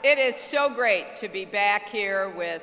It is so great to be back here with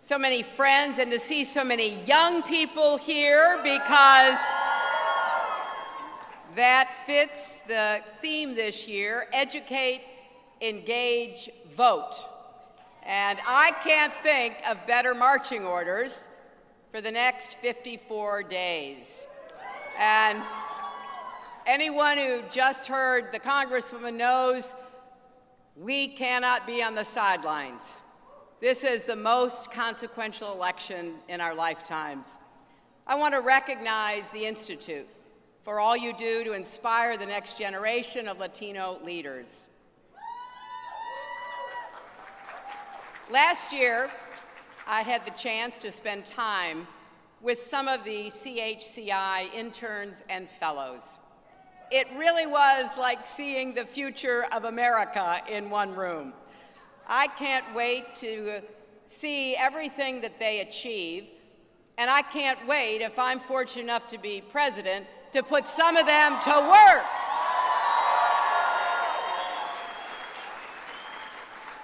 so many friends and to see so many young people here, because that fits the theme this year: educate, engage, vote. And I can't think of better marching orders for the next 54 days. And anyone who just heard the Congresswoman knows we cannot be on the sidelines. This is the most consequential election in our lifetimes. I want to recognize the Institute for all you do to inspire the next generation of Latino leaders. Last year, I had the chance to spend time with some of the CHCI interns and fellows. It really was like seeing the future of America in one room. I can't wait to see everything that they achieve, and I can't wait, if I'm fortunate enough to be president, to put some of them to work.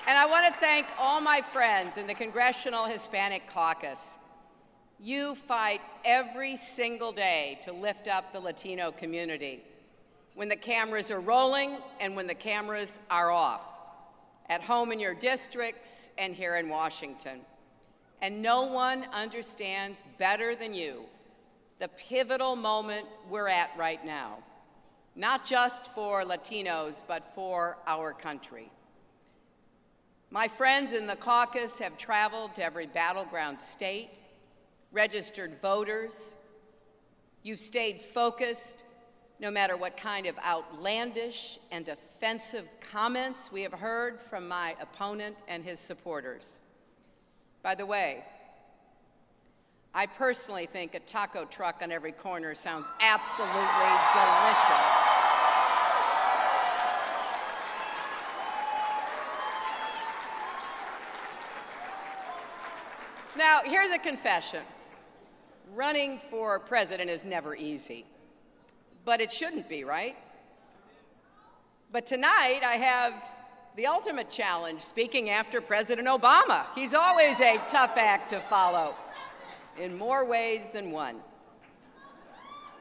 And I want to thank all my friends in the Congressional Hispanic Caucus. You fight every single day to lift up the Latino community, when the cameras are rolling and when the cameras are off, at home in your districts and here in Washington. And no one understands better than you the pivotal moment we're at right now, not just for Latinos, but for our country. My friends in the caucus have traveled to every battleground state, registered voters. You've stayed focused no matter what kind of outlandish and offensive comments we have heard from my opponent and his supporters. By the way, I personally think a taco truck on every corner sounds absolutely delicious. Now, here's a confession. Running for president is never easy, but it shouldn't be, right? But tonight, I have the ultimate challenge, speaking after President Obama. He's always a tough act to follow, in more ways than one.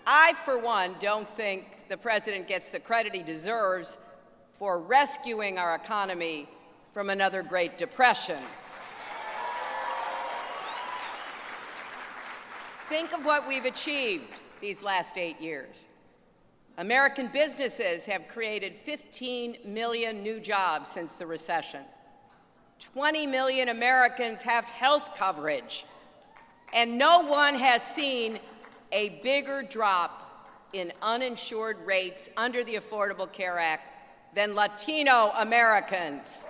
I, for one, don't think the president gets the credit he deserves for rescuing our economy from another Great Depression. Think of what we've achieved these last 8 years. American businesses have created 15 million new jobs since the recession. 20 million Americans have health coverage. And no one has seen a bigger drop in uninsured rates under the Affordable Care Act than Latino Americans.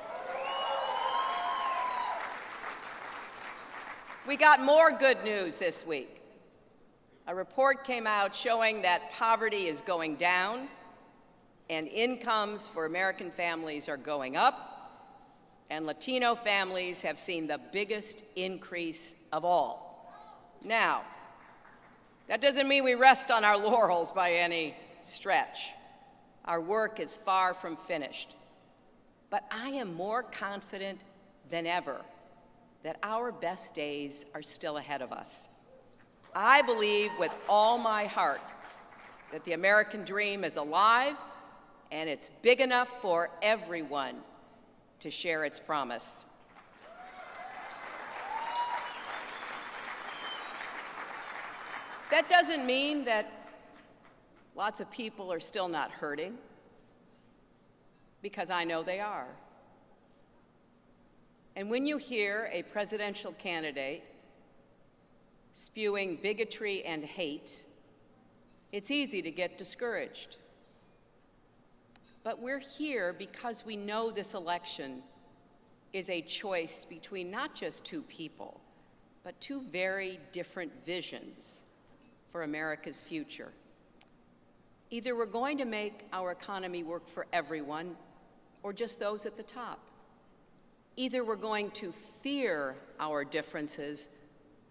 We got more good news this week. A report came out showing that poverty is going down and incomes for American families are going up, and Latino families have seen the biggest increase of all. Now, that doesn't mean we rest on our laurels by any stretch. Our work is far from finished. But I am more confident than ever that our best days are still ahead of us. I believe with all my heart that the American dream is alive and it's big enough for everyone to share its promise. That doesn't mean that lots of people are still not hurting, because I know they are. And when you hear a presidential candidate spewing bigotry and hate, it's easy to get discouraged. But we're here because we know this election is a choice between not just two people, but two very different visions for America's future. Either we're going to make our economy work for everyone, or just those at the top. Either we're going to fear our differences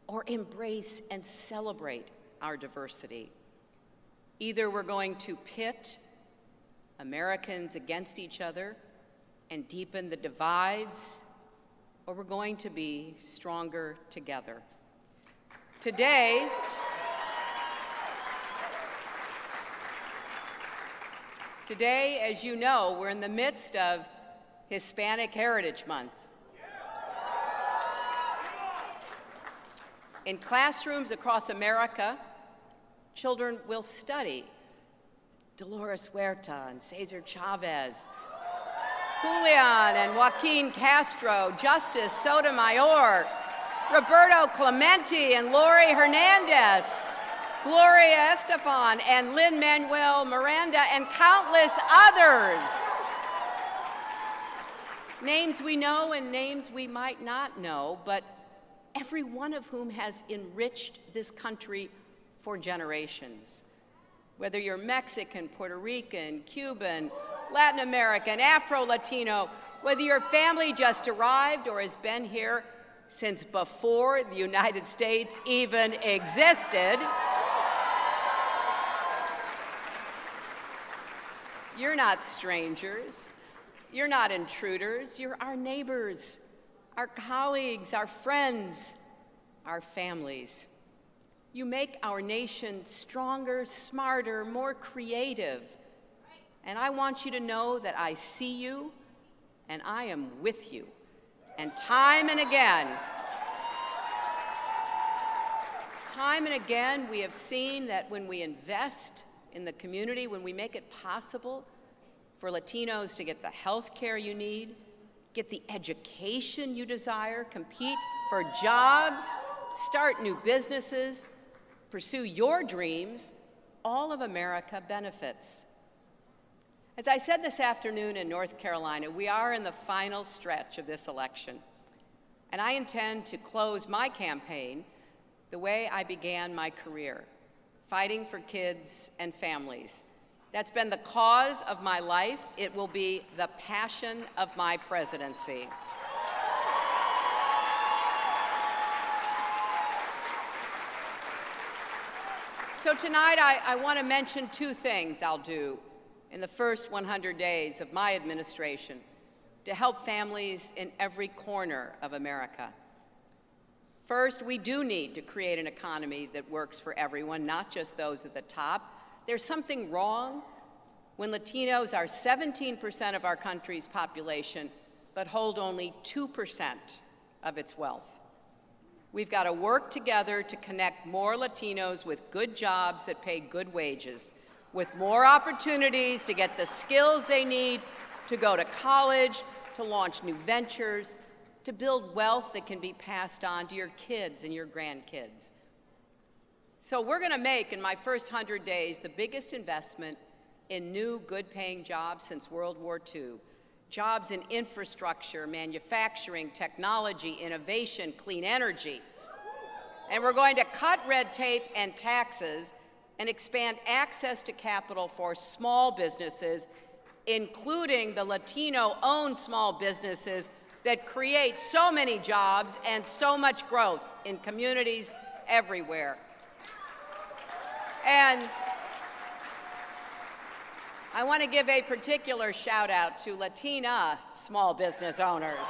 or embrace and celebrate our diversity. Either we're going to pit Americans against each other, and deepen the divides, or we're going to be stronger together. Today, as you know, we're in the midst of Hispanic Heritage Month. In classrooms across America, children will study Dolores Huerta and Cesar Chavez, Julian and Joaquin Castro, Justice Sotomayor, Roberto Clemente and Lori Hernandez, Gloria Estefan and Lin-Manuel Miranda, and countless others. Names we know and names we might not know, but every one of whom has enriched this country for generations. Whether you're Mexican, Puerto Rican, Cuban, Latin American, Afro-Latino, whether your family just arrived or has been here since before the United States even existed, you're not strangers, you're not intruders, you're our neighbors, our colleagues, our friends, our families. You make our nation stronger, smarter, more creative. And I want you to know that I see you and I am with you. And time and again, we have seen that when we invest in the community, when we make it possible for Latinos to get the health care you need, get the education you desire, compete for jobs, start new businesses, pursue your dreams, all of America benefits. As I said this afternoon in North Carolina, we are in the final stretch of this election, and I intend to close my campaign the way I began my career, fighting for kids and families. That's been the cause of my life. It will be the passion of my presidency. So tonight, I want to mention two things I'll do in the first 100 days of my administration to help families in every corner of America. First, we do need to create an economy that works for everyone, not just those at the top. There's something wrong when Latinos are 17% of our country's population, but hold only 2% of its wealth. We've got to work together to connect more Latinos with good jobs that pay good wages, with more opportunities to get the skills they need to go to college, to launch new ventures, to build wealth that can be passed on to your kids and your grandkids. So we're going to make, in my first 100 days, the biggest investment in new, good-paying jobs since World War II. Jobs in infrastructure, manufacturing, technology, innovation, clean energy. And we're going to cut red tape and taxes and expand access to capital for small businesses, including the Latino-owned small businesses that create so many jobs and so much growth in communities everywhere. And I want to give a particular shout out to Latina small business owners.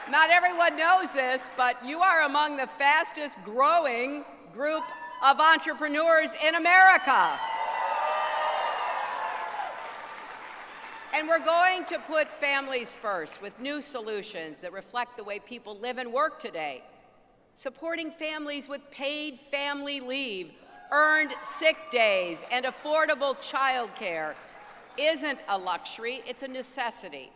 Not everyone knows this, but you are among the fastest growing group of entrepreneurs in America. And we're going to put families first with new solutions that reflect the way people live and work today. Supporting families with paid family leave, earned sick days, and affordable child care isn't a luxury, it's a necessity.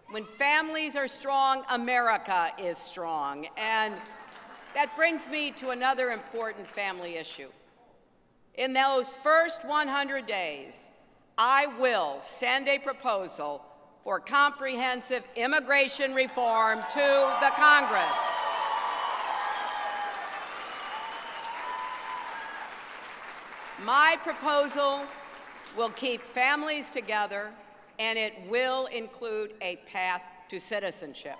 When families are strong, America is strong. And that brings me to another important family issue. In those first 100 days, I will send a proposal for comprehensive immigration reform to the Congress. My proposal will keep families together, and it will include a path to citizenship.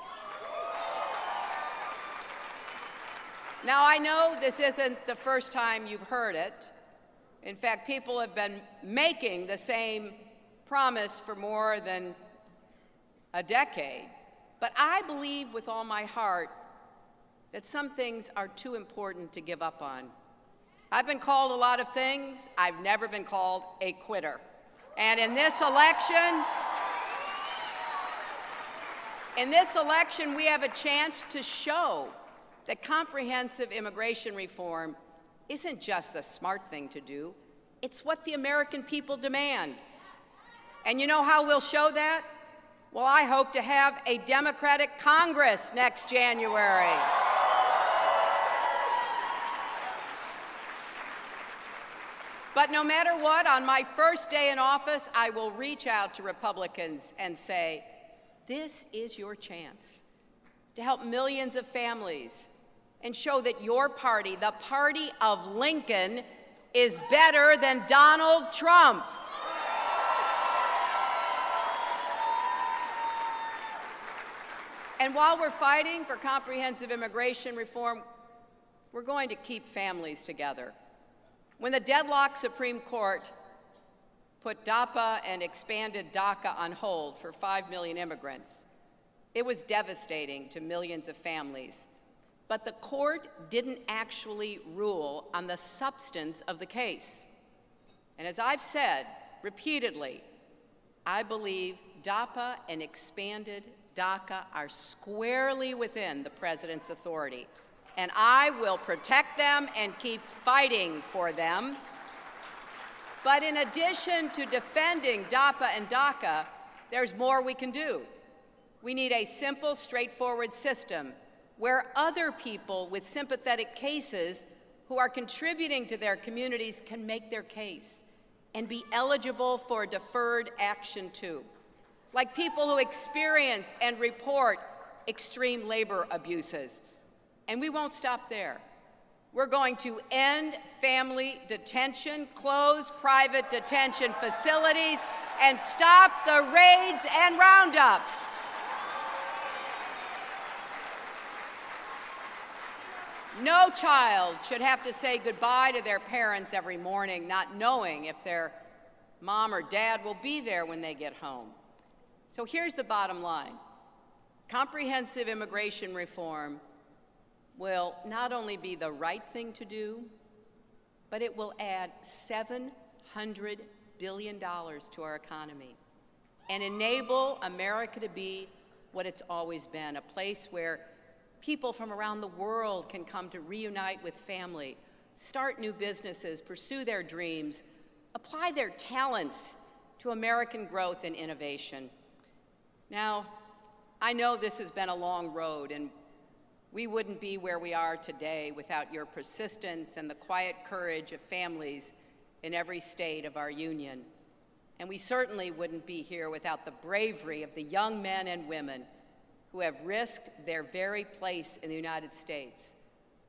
Now, I know this isn't the first time you've heard it. In fact, people have been making the same promise for more than a decade. But I believe with all my heart that some things are too important to give up on. I've been called a lot of things. I've never been called a quitter. And in this election, we have a chance to show that comprehensive immigration reform isn't just the smart thing to do, it's what the American people demand. And you know how we'll show that? Well, I hope to have a Democratic Congress next January. But no matter what, on my first day in office, I will reach out to Republicans and say, this is your chance to help millions of families and show that your party, the party of Lincoln, is better than Donald Trump. And while we're fighting for comprehensive immigration reform, we're going to keep families together. When the deadlocked Supreme Court put DAPA and expanded DACA on hold for 5 million immigrants, it was devastating to millions of families. But the court didn't actually rule on the substance of the case. And as I've said repeatedly, I believe DAPA and expanded DACA are squarely within the president's authority, and I will protect them and keep fighting for them. But in addition to defending DAPA and DACA, there's more we can do. We need a simple, straightforward system where other people with sympathetic cases who are contributing to their communities can make their case and be eligible for deferred action too, like people who experience and report extreme labor abuses. And we won't stop there. We're going to end family detention, close private detention facilities, and stop the raids and roundups. No child should have to say goodbye to their parents every morning, not knowing if their mom or dad will be there when they get home. So here's the bottom line. Comprehensive immigration reform will not only be the right thing to do, but it will add $700 billion to our economy and enable America to be what it's always been, a place where people from around the world can come to reunite with family, start new businesses, pursue their dreams, apply their talents to American growth and innovation. Now, I know this has been a long road, and we wouldn't be where we are today without your persistence and the quiet courage of families in every state of our union. And we certainly wouldn't be here without the bravery of the young men and women who have risked their very place in the United States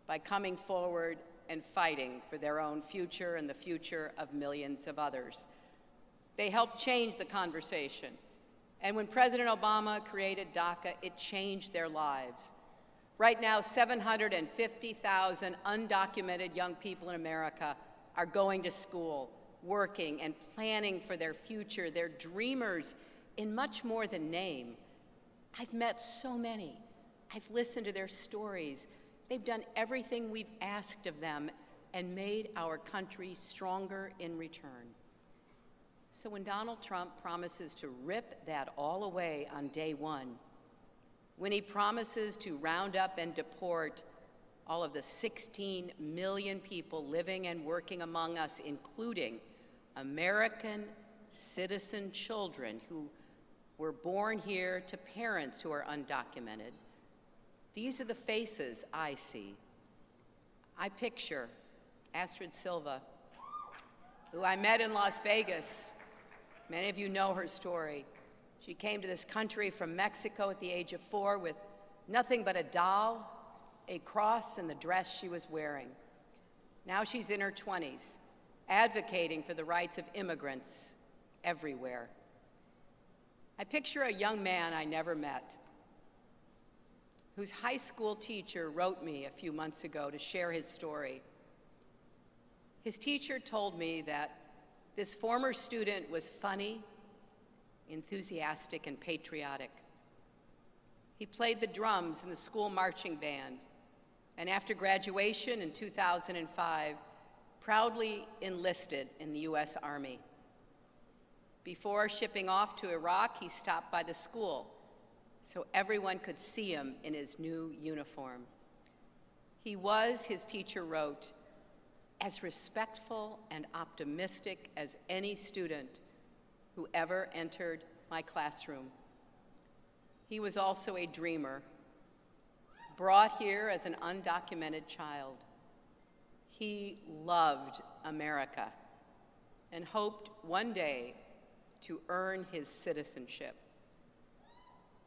by coming forward and fighting for their own future and the future of millions of others. They helped change the conversation. And when President Obama created DACA, it changed their lives. Right now, 750,000 undocumented young people in America are going to school, working, and planning for their future. They're dreamers in much more than name. I've met so many. I've listened to their stories. They've done everything we've asked of them and made our country stronger in return. So when Donald Trump promises to rip that all away on day one, when he promises to round up and deport all of the 16 million people living and working among us, including American citizen children who were born here to parents who are undocumented, these are the faces I see. I picture Astrid Silva, who I met in Las Vegas. Many of you know her story. She came to this country from Mexico at the age of 4 with nothing but a doll, a cross, and the dress she was wearing. Now she's in her 20s, advocating for the rights of immigrants everywhere. I picture a young man I never met, whose high school teacher wrote me a few months ago to share his story. His teacher told me that this former student was funny, enthusiastic, and patriotic. He played the drums in the school marching band, and after graduation in 2005, proudly enlisted in the U.S. Army. Before shipping off to Iraq, he stopped by the school so everyone could see him in his new uniform. He was, his teacher wrote, as respectful and optimistic as any student who ever entered my classroom. He was also a dreamer, brought here as an undocumented child. He loved America and hoped one day to earn his citizenship.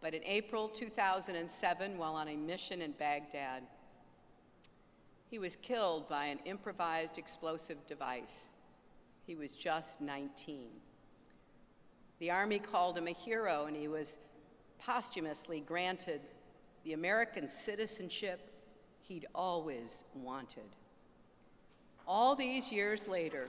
But in April 2007, while on a mission in Baghdad, he was killed by an improvised explosive device. He was just 19. The Army called him a hero, and he was posthumously granted the American citizenship he'd always wanted. All these years later,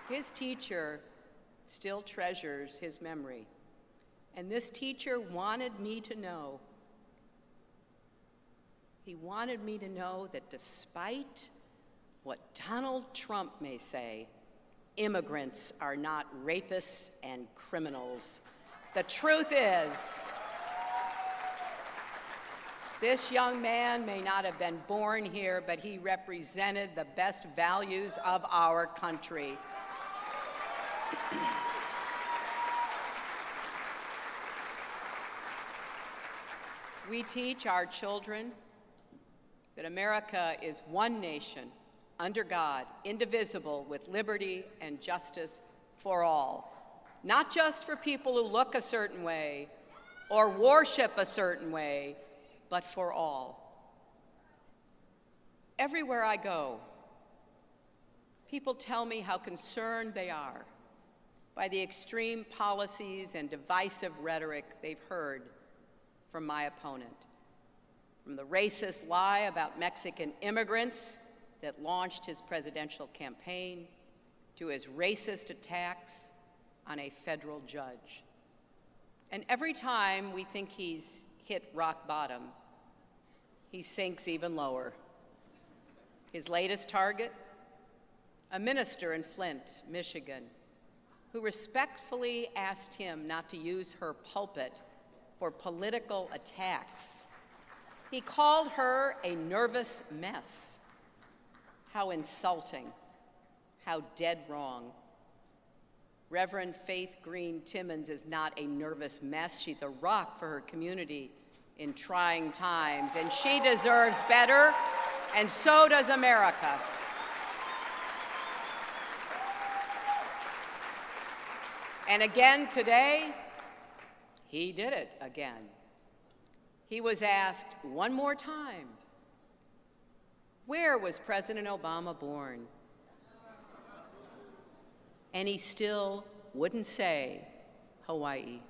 his teacher still treasures his memory. And this teacher wanted me to know, he wanted me to know that despite what Donald Trump may say, immigrants are not rapists and criminals. The truth is, this young man may not have been born here, but he represented the best values of our country. We teach our children that America is one nation, under God, indivisible, with liberty and justice for all. Not just for people who look a certain way or worship a certain way, but for all. Everywhere I go, people tell me how concerned they are by the extreme policies and divisive rhetoric they've heard from my opponent. From the racist lie about Mexican immigrants that launched his presidential campaign, to his racist attacks on a federal judge. And every time we think he's hit rock bottom, he sinks even lower. His latest target, a minister in Flint, Michigan, who respectfully asked him not to use her pulpit for political attacks. He called her a nervous mess. How insulting, how dead wrong. Reverend Faith Green Timmons is not a nervous mess. She's a rock for her community in trying times, and she deserves better, and so does America. And again today, he did it again. He was asked one more time, where was President Obama born? And he still wouldn't say Hawaii.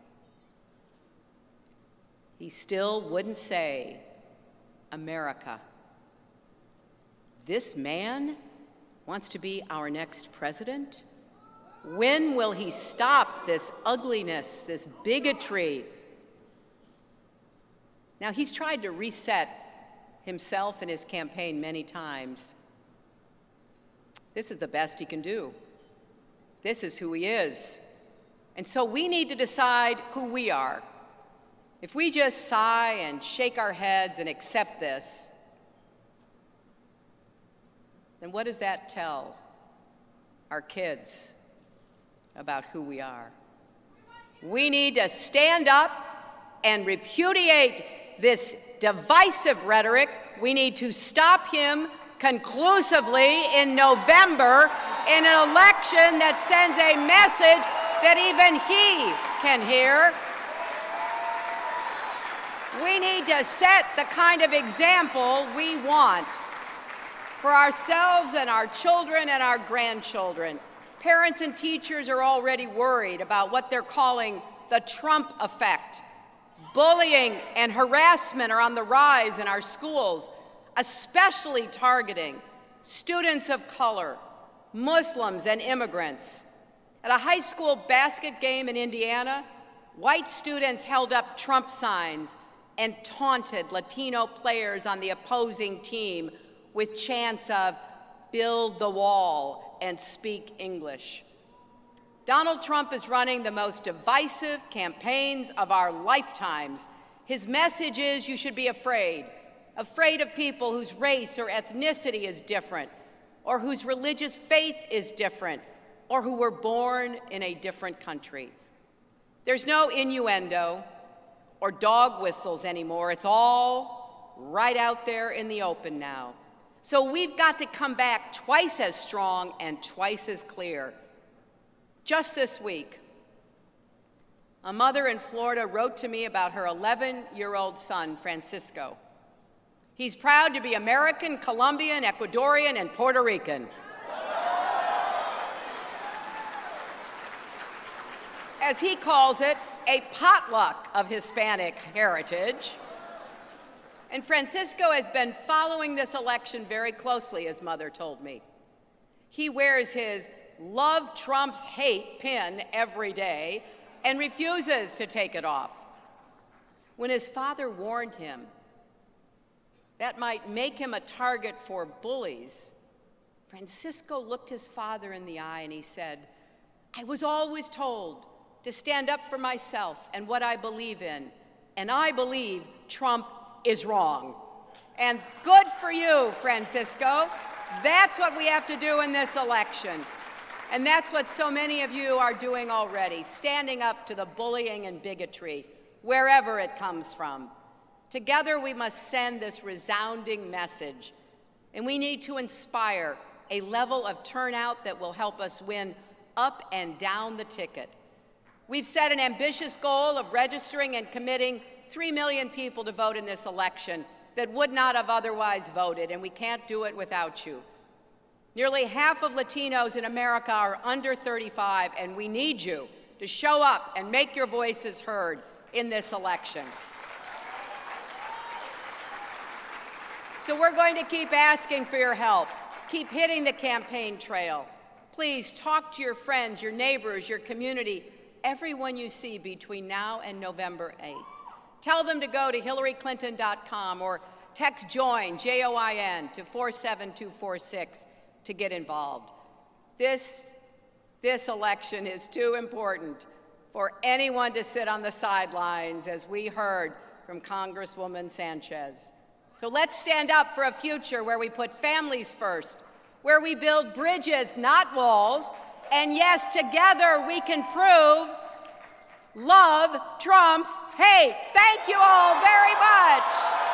He still wouldn't say America. This man wants to be our next president? When will he stop this ugliness, this bigotry? Now, he's tried to reset himself and his campaign many times. This is the best he can do. This is who he is. And so we need to decide who we are. If we just sigh and shake our heads and accept this, then what does that tell our kids about who we are? We need to stand up and repudiate this divisive rhetoric. We need to stop him conclusively in November in an election that sends a message that even he can hear. We need to set the kind of example we want for ourselves and our children and our grandchildren. Parents and teachers are already worried about what they're calling the Trump effect. Bullying and harassment are on the rise in our schools, especially targeting students of color, Muslims, and immigrants. At a high school basket game in Indiana, white students held up Trump signs and taunted Latino players on the opposing team with chants of "build the wall" and "speak English." Donald Trump is running the most divisive campaigns of our lifetimes. His message is you should be afraid of people whose race or ethnicity is different, or whose religious faith is different, or who were born in a different country. There's no innuendo or dog whistles anymore. It's all right out there in the open now. So we've got to come back twice as strong and twice as clear. Just this week, a mother in Florida wrote to me about her 11-year-old son, Francisco. He's proud to be American, Colombian, Ecuadorian, and Puerto Rican. As he calls it, a potluck of Hispanic heritage. And Francisco has been following this election very closely, his mother told me. He wears his "Love Trump's Hate" pin every day and refuses to take it off. When his father warned him that might make him a target for bullies, Francisco looked his father in the eye and he said, "I was always told to stand up for myself and what I believe in, and I believe Trump is wrong." And good for you, Francisco. That's what we have to do in this election. And that's what so many of you are doing already, standing up to the bullying and bigotry, wherever it comes from. Together, we must send this resounding message, and we need to inspire a level of turnout that will help us win up and down the ticket. We've set an ambitious goal of registering and committing 3 million people to vote in this election that would not have otherwise voted, and we can't do it without you. Nearly half of Latinos in America are under 35, and we need you to show up and make your voices heard in this election. So we're going to keep asking for your help. Keep hitting the campaign trail. Please talk to your friends, your neighbors, your community, everyone you see between now and November 8th. Tell them to go to HillaryClinton.com or text JOIN, J-O-I-N, to 47246 to get involved. This election is too important for anyone to sit on the sidelines, as we heard from Congresswoman Sanchez. So let's stand up for a future where we put families first, where we build bridges, not walls, and yes, together we can prove love trumps hate. Thank you all very much.